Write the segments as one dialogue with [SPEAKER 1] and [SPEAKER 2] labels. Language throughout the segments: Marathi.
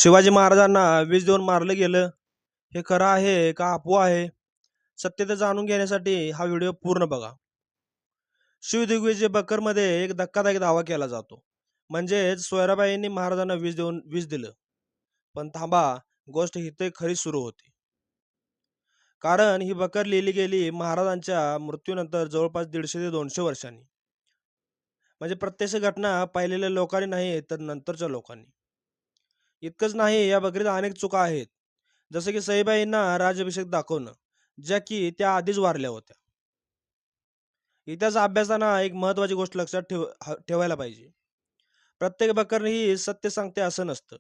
[SPEAKER 1] शिवाजी महाराजांना विष देऊन मारलं गेलं, हे खरं आहे का अफवा आहे? सत्यता जाणून घेण्यासाठी हा व्हिडिओ पूर्ण बघा. शिवदिग्विजय बक्करमध्ये एक धक्कादायक दावा केला जातो. म्हणजेच सोयराबाईंनी महाराजांना विष दिलं. पण थांबा, गोष्ट इथे खरी सुरू होती. कारण ही बकर लिहिली गेली महाराजांच्या मृत्यूनंतर जवळपास 150 ते 200 वर्षांनी. म्हणजे प्रत्यक्ष घटना पाहिलेल्या लोकांनी नाही, तर नंतरच्या लोकांनी. इतकंच नाही, या बकरीत अनेक चुका आहेत. जसं की सईबाईंना राज्याभिषेक दाखवणं, ज्या की त्या आधीच वारल्या होत्या. इतिहास अभ्यासाना एक महत्त्वाची गोष्ट लक्षात ठेवायला पाहिजे. प्रत्येक बकर ही सत्य सांगते असं नसतं.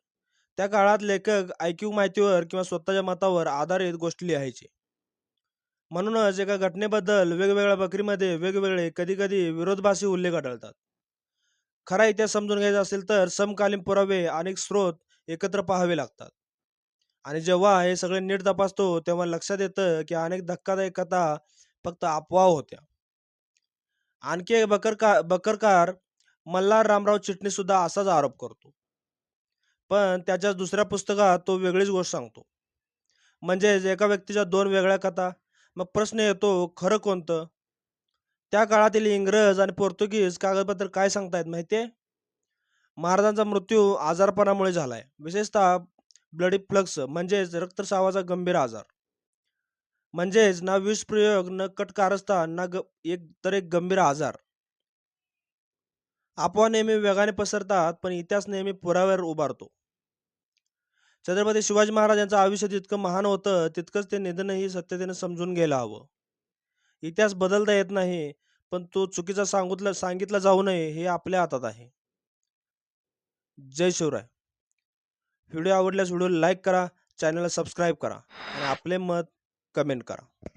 [SPEAKER 1] त्या काळात लेखक ऐकीव माहितीवर किंवा स्वतःच्या मतावर आधारित गोष्टी लिहायचे. म्हणूनच एका घटनेबद्दल वेगवेगळ्या बकरीमध्ये वेगवेगळे, कधी-कधी विरोधाभासी उल्लेख आढळतात. खरा इतिहास समजून घ्यायचा असेल तर समकालीन पुरावे आणि स्रोत एकत्र पाहावे लागतात. आणि जेव्हा हे सगळे नीट तपासतो, तेव्हा लक्षात येतं की अनेक धक्कादायक कथा फक्त अफवा होत्या. आणखी एक बकरकार मल्हार रामराव चिटणीस सुद्धा असाच आरोप करतो. पण त्याच्या दुसऱ्या पुस्तकात तो वेगळीच गोष्ट सांगतो. म्हणजेच एका व्यक्तीच्या दोन वेगळ्या कथा. मग प्रश्न येतो, खरं कोणतं? त्या काळातील इंग्रज आणि पोर्तुगीज कागदपत्र काय सांगतायत माहितीये? महाराजांचा मृत्यू आजारपणामुळे झालाय. विशेषतः ब्लडी फ्लक्स म्हणजेच रक्तस्रावाचा गंभीर आजार. म्हणजेच ना विष प्रयोग, न कट कारस्थान, ना एक गंभीर आजार. अफवा नेहमी वेगाने पसरतात, पण इतिहास नेहमी पुराव्यावर उभारतो. छत्रपती शिवाजी महाराज यांचं आयुष्य जितकं महान होतं, तितकंच ते निधनही सत्यतेने समजून घ्यायला हवं. इतिहास बदलता येत नाही, पण तो चुकीचा सांगितला जाऊ नये हे आपल्या हातात आहे. जय शिवराय. व्हिडिओ आवडल्यास व्हिडिओला लाईक करा, चॅनलला सबस्क्राईब करा आणि आपले मत कमेंट करा.